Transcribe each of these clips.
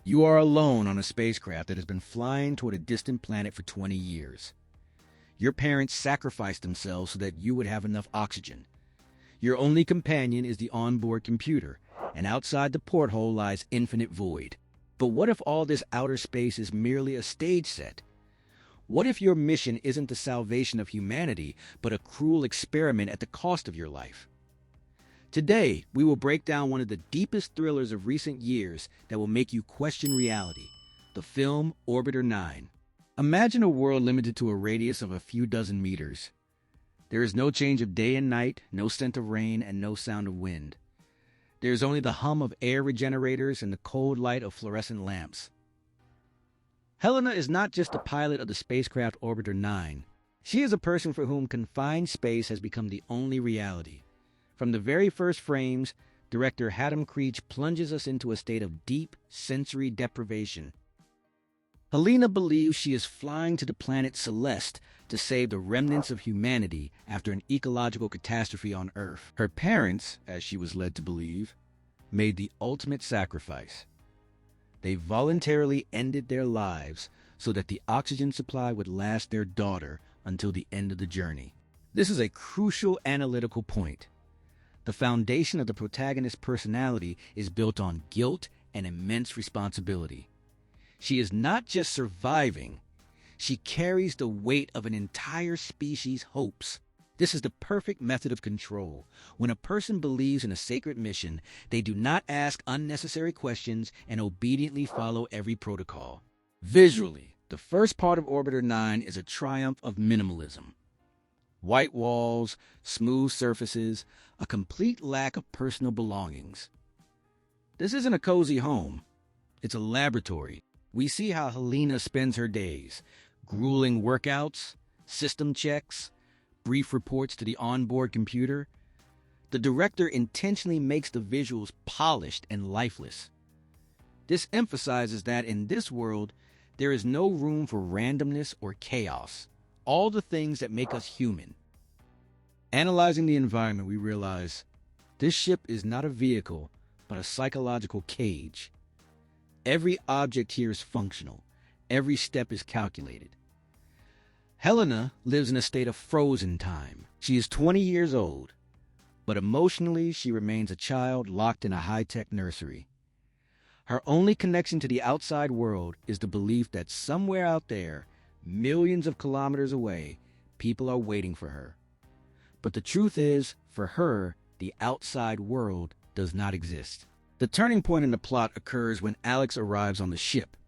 You are alone on a spacecraft that has been flying toward a distant planet for 20 years. Your parents sacrificed themselves so that you would have enough oxygen. Your only companion is the onboard computer, and outside the porthole lies infinite void. But what if all this outer space is merely a stage set? What if your mission isn't the salvation of humanity, but a cruel experiment at the cost of your life? Today, we will break down one of the deepest thrillers of recent years that will make you question reality, the film Orbiter 9. Imagine a world limited to a radius of a few dozen meters. There is no change of day and night, no scent of rain, and no sound of wind. There is only the hum of air regenerators and the cold light of fluorescent lamps. Helena is not just the pilot of the spacecraft Orbiter 9. She is a person for whom confined space has become the only reality. From the very first frames, director Haddam Creech plunges us into a state of deep sensory deprivation. Helena believes she is flying to the planet Celeste to save the remnants of humanity after an ecological catastrophe on Earth. Her parents, as she was led to believe, made the ultimate sacrifice. They voluntarily ended their lives so that the oxygen supply would last their daughter until the end of the journey. This is a crucial analytical point. The foundation of the protagonist's personality is built on guilt and immense responsibility. She is not just surviving, she carries the weight of an entire species' hopes. This is the perfect method of control. When a person believes in a sacred mission, they do not ask unnecessary questions and obediently follow every protocol. Visually, the first part of Orbiter 9 is a triumph of minimalism. White walls, smooth surfaces, a complete lack of personal belongings. This isn't a cozy home. It's a laboratory. We see how Helena spends her days. Grueling workouts, system checks, brief reports to the onboard computer. The director intentionally makes the visuals polished and lifeless. This emphasizes that in this world, there is no room for randomness or chaos. All the things that make us human. Analyzing the environment, we realize this ship is not a vehicle, but a psychological cage. Every object here is functional. Every step is calculated. Helena lives in a state of frozen time. She is 20 years old, but emotionally she remains a child locked in a high-tech nursery. Her only connection to the outside world is the belief that somewhere out there, millions of kilometers away, people are waiting for her. But the truth is, for her, the outside world does not exist. The turning point in the plot occurs when Alex arrives on the ship,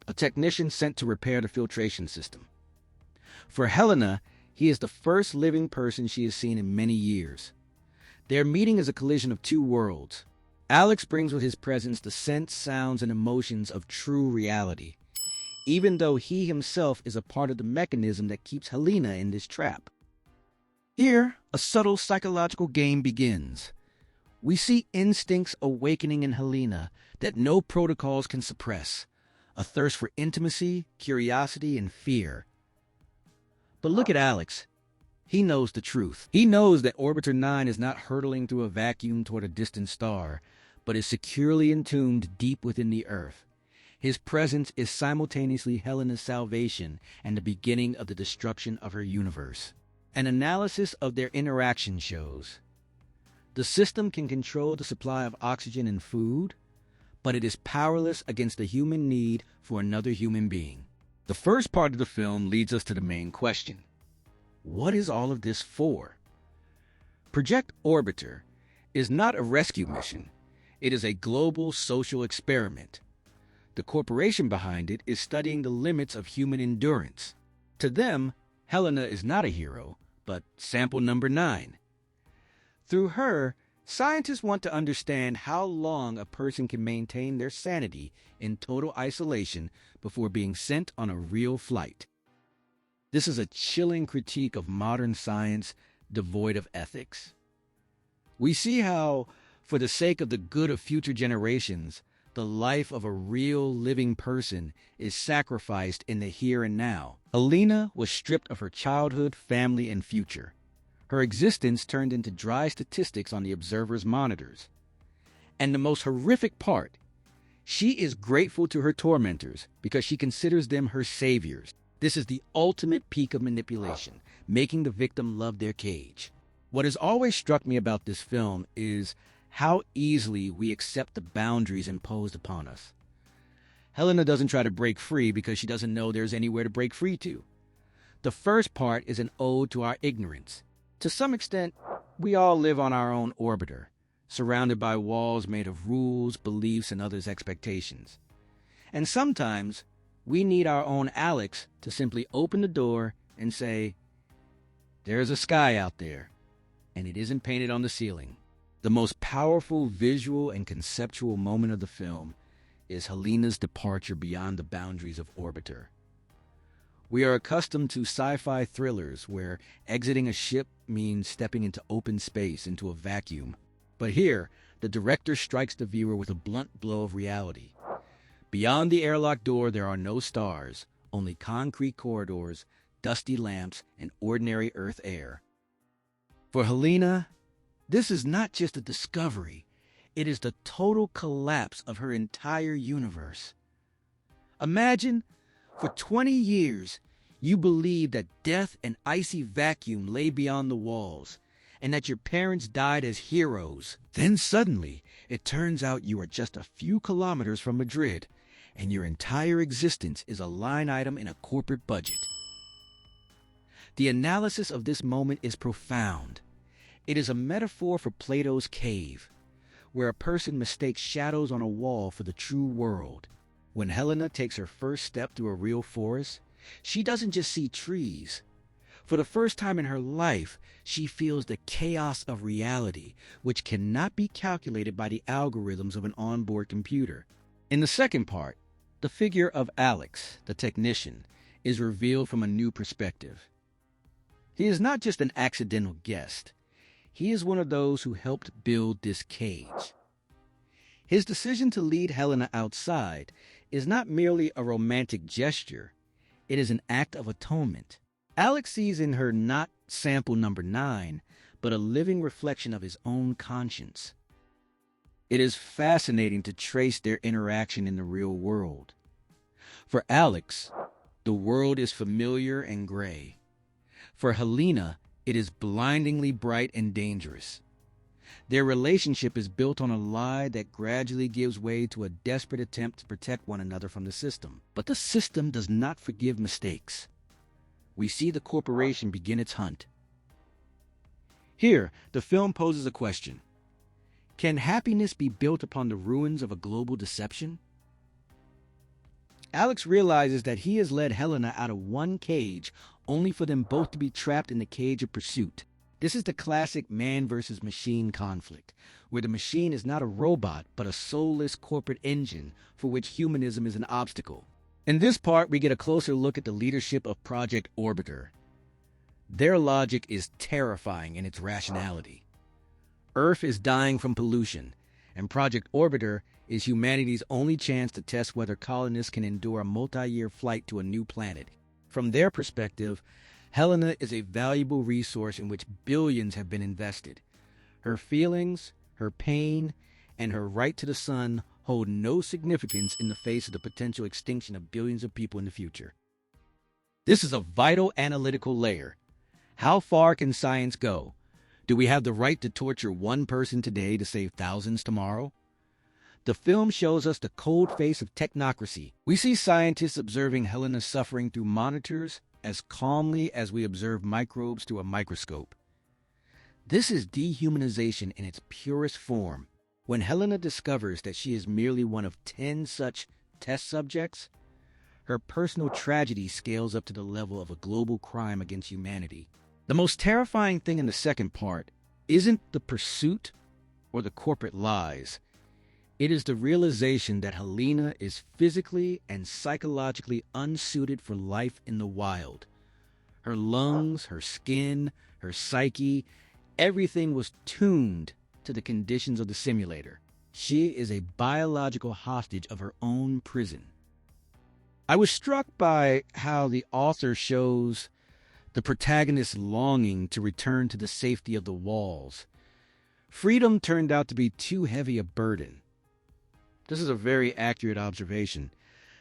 a technician sent to repair the filtration system. For Helena, he is the first living person she has seen in many years. Their meeting is a collision of two worlds. Alex brings with his presence the scents, sounds, and emotions of true reality, even though he himself is a part of the mechanism that keeps Helena in this trap. Here, a subtle psychological game begins. We see instincts awakening in Helena that no protocols can suppress, a thirst for intimacy, curiosity, and fear. But look at Alex. He knows the truth. He knows that Orbiter 9 is not hurtling through a vacuum toward a distant star, but is securely entombed deep within the Earth. His presence is simultaneously Helena's salvation and the beginning of the destruction of her universe. An analysis of their interaction shows the system can control the supply of oxygen and food, but it is powerless against the human need for another human being. The first part of the film leads us to the main question. What is all of this for? Project Orbiter is not a rescue mission. It is a global social experiment. The corporation behind it is studying the limits of human endurance. To them, Helena is not a hero, but sample number 9. Through her, scientists want to understand how long a person can maintain their sanity in total isolation before being sent on a real flight. This is a chilling critique of modern science devoid of ethics. We see how, for the sake of the good of future generations, the life of a real living person is sacrificed in the here and now. Helena was stripped of her childhood, family, and future. Her existence turned into dry statistics on the observer's monitors. And the most horrific part, She is grateful to her tormentors because she considers them her saviors. This is the ultimate peak of manipulation, making the victim love their cage. What has always struck me about this film is how easily we accept the boundaries imposed upon us. Helena doesn't try to break free because she doesn't know there's anywhere to break free to. The first part is an ode to our ignorance. To some extent, we all live on our own orbiter, surrounded by walls made of rules, beliefs, and others' expectations. And sometimes, we need our own Alex to simply open the door and say, "There's a sky out there, and it isn't painted on the ceiling." The most powerful visual and conceptual moment of the film is Helena's departure beyond the boundaries of Orbiter. We are accustomed to sci-fi thrillers where exiting a ship means stepping into open space, into a vacuum. But here, the director strikes the viewer with a blunt blow of reality. Beyond the airlock door, there are no stars, only concrete corridors, dusty lamps, and ordinary Earth air. For Helena, this is not just a discovery. It is the total collapse of her entire universe. Imagine, for 20 years, you believed that death and icy vacuum lay beyond the walls, and that your parents died as heroes. Then suddenly, it turns out you are just a few kilometers from Madrid, and your entire existence is a line item in a corporate budget. The analysis of this moment is profound. It is a metaphor for Plato's cave, where a person mistakes shadows on a wall for the true world. When Helena takes her first step through a real forest, she doesn't just see trees. For the first time in her life, she feels the chaos of reality, which cannot be calculated by the algorithms of an onboard computer. In the second part, the figure of Alex, the technician, is revealed from a new perspective. He is not just an accidental guest. He is one of those who helped build this cage. His decision to lead Helena outside is not merely a romantic gesture. It is an act of atonement. Alex sees in her not sample number 9, but a living reflection of his own conscience. It is fascinating to trace their interaction in the real world. For Alex, the world is familiar and gray. For Helena, it is blindingly bright and dangerous. Their relationship is built on a lie that gradually gives way to a desperate attempt to protect one another from the system. But the system does not forgive mistakes. We see the corporation begin its hunt. Here, the film poses a question. Can happiness be built upon the ruins of a global deception? Alex realizes that he has led Helena out of one cage only for them both to be trapped in the cage of pursuit. This is the classic man versus machine conflict, where the machine is not a robot, but a soulless corporate engine for which humanism is an obstacle. In this part, we get a closer look at the leadership of Project Orbiter. Their logic is terrifying in its rationality. Earth is dying from pollution, and Project Orbiter is humanity's only chance to test whether colonists can endure a multi-year flight to a new planet. From their perspective, Helena is a valuable resource in which billions have been invested. Her feelings, her pain, and her right to the sun hold no significance in the face of the potential extinction of billions of people in the future. This is a vital analytical layer. How far can science go? Do we have the right to torture one person today to save thousands tomorrow? The film shows us the cold face of technocracy. We see scientists observing Helena's suffering through monitors as calmly as we observe microbes through a microscope. This is dehumanization in its purest form. When Helena discovers that she is merely one of 10 such test subjects, her personal tragedy scales up to the level of a global crime against humanity. The most terrifying thing in the second part isn't the pursuit or the corporate lies. It is the realization that Helena is physically and psychologically unsuited for life in the wild. Her lungs, her skin, her psyche, everything was tuned to the conditions of the simulator. She is a biological hostage of her own prison. I was struck by how the author shows the protagonist's longing to return to the safety of the walls. Freedom turned out to be too heavy a burden. This is a very accurate observation.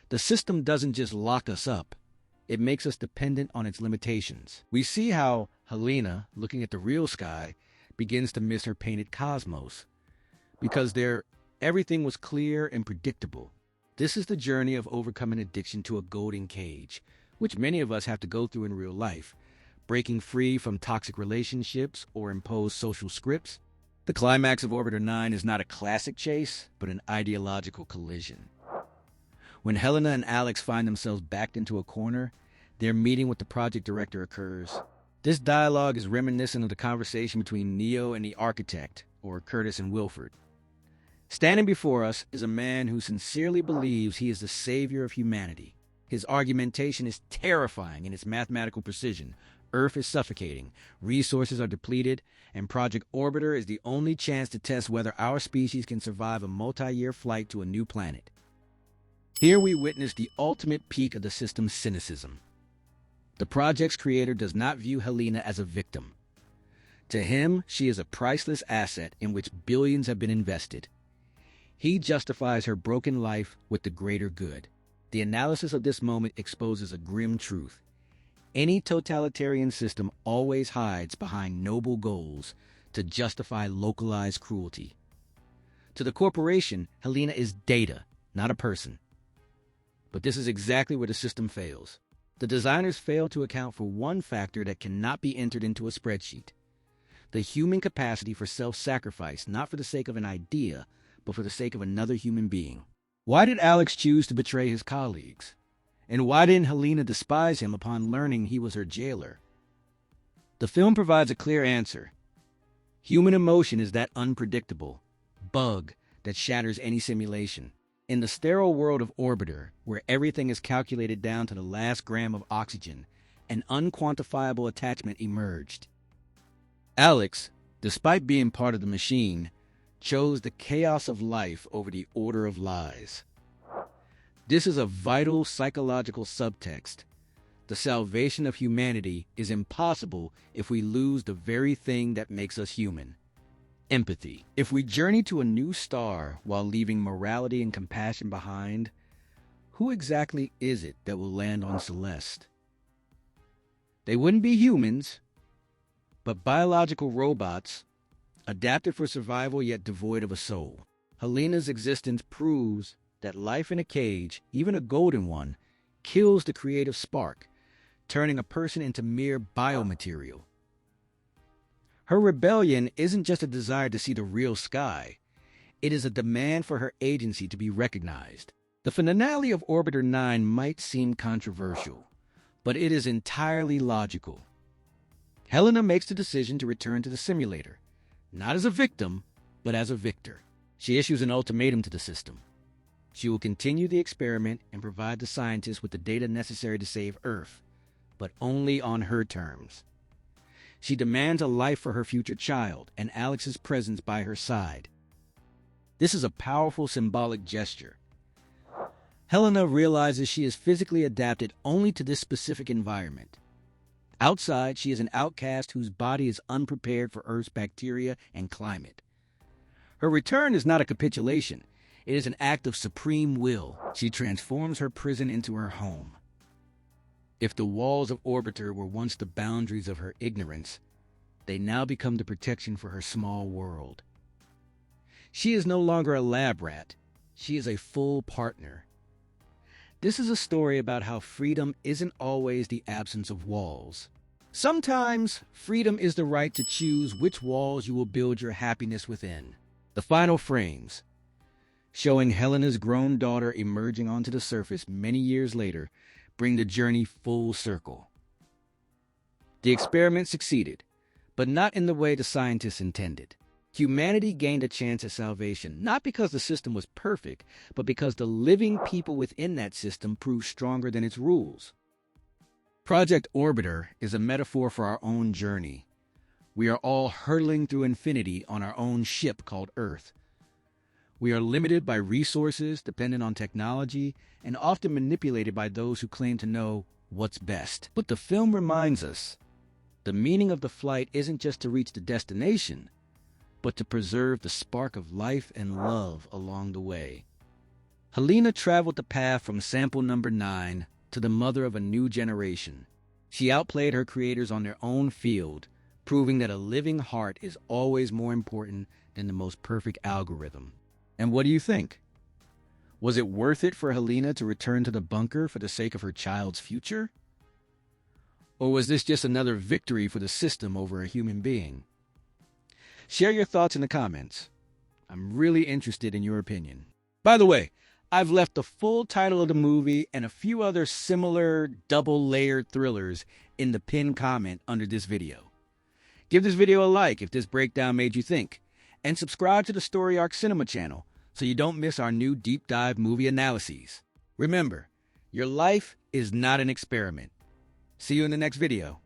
The system doesn't just lock us up, it makes us dependent on its limitations. We see how Helena, looking at the real sky, begins to miss her painted cosmos, because there everything was clear and predictable. This is the journey of overcoming addiction to a golden cage, which many of us have to go through in real life, breaking free from toxic relationships or imposed social scripts. The climax of Orbiter 9 is not a classic chase, but an ideological collision. When Helena and Alex find themselves backed into a corner, their meeting with the project director occurs. This dialogue is reminiscent of the conversation between Neo and the architect, or Curtis and Wilford. Standing before us is a man who sincerely believes he is the savior of humanity. His argumentation is terrifying in its mathematical precision. Earth is suffocating, resources are depleted, and Project Orbiter is the only chance to test whether our species can survive a multi-year flight to a new planet. Here we witness the ultimate peak of the system's cynicism. The project's creator does not view Helena as a victim. To him, she is a priceless asset in which billions have been invested. He justifies her broken life with the greater good. The analysis of this moment exposes a grim truth. Any totalitarian system always hides behind noble goals to justify localized cruelty. To the corporation, Helena is data, not a person. But this is exactly where the system fails. The designers fail to account for one factor that cannot be entered into a spreadsheet: the human capacity for self-sacrifice, not for the sake of an idea, but for the sake of another human being. Why did Alex choose to betray his colleagues? And why didn't Helena despise him upon learning he was her jailer? The film provides a clear answer. Human emotion is that unpredictable bug that shatters any simulation. In the sterile world of Orbiter, where everything is calculated down to the last gram of oxygen, an unquantifiable attachment emerged. Alex, despite being part of the machine, chose the chaos of life over the order of lies. This is a vital psychological subtext. The salvation of humanity is impossible if we lose the very thing that makes us human: empathy. If we journey to a new star while leaving morality and compassion behind, who exactly is it that will land on Celeste? They wouldn't be humans, but biological robots, adapted for survival yet devoid of a soul. Helena's existence proves that life in a cage, even a golden one, kills the creative spark, turning a person into mere biomaterial. Her rebellion isn't just a desire to see the real sky. It is a demand for her agency to be recognized. The finale of Orbiter 9 might seem controversial, but it is entirely logical. Helena makes the decision to return to the simulator, not as a victim, but as a victor. She issues an ultimatum to the system. She will continue the experiment and provide the scientists with the data necessary to save Earth, but only on her terms. She demands a life for her future child and Alex's presence by her side. This is a powerful symbolic gesture. Helena realizes she is physically adapted only to this specific environment. Outside, she is an outcast whose body is unprepared for Earth's bacteria and climate. Her return is not a capitulation. It is an act of supreme will. She transforms her prison into her home. If the walls of Orbiter were once the boundaries of her ignorance, they now become the protection for her small world. She is no longer a lab rat. She is a full partner. This is a story about how freedom isn't always the absence of walls. Sometimes, freedom is the right to choose which walls you will build your happiness within. The final frames, showing Helena's grown daughter emerging onto the surface many years later, bring the journey full circle. The experiment succeeded, but not in the way the scientists intended. Humanity gained a chance at salvation, not because the system was perfect, but because the living people within that system proved stronger than its rules. Project Orbiter is a metaphor for our own journey. We are all hurtling through infinity on our own ship called Earth. We are limited by resources, dependent on technology, and often manipulated by those who claim to know what's best. But the film reminds us, the meaning of the flight isn't just to reach the destination, but to preserve the spark of life and love along the way. Helena traveled the path from sample number 9 to the mother of a new generation. She outplayed her creators on their own field, proving that a living heart is always more important than the most perfect algorithm. And what do you think? Was it worth it for Helena to return to the bunker for the sake of her child's future? Or was this just another victory for the system over a human being? Share your thoughts in the comments. I'm really interested in your opinion. By the way, I've left the full title of the movie and a few other similar double-layered thrillers in the pinned comment under this video. Give this video a like if this breakdown made you think, and subscribe to the Story Arc Cinema channel so you don't miss our new deep dive movie analyses. Remember, your life is not an experiment. See you in the next video.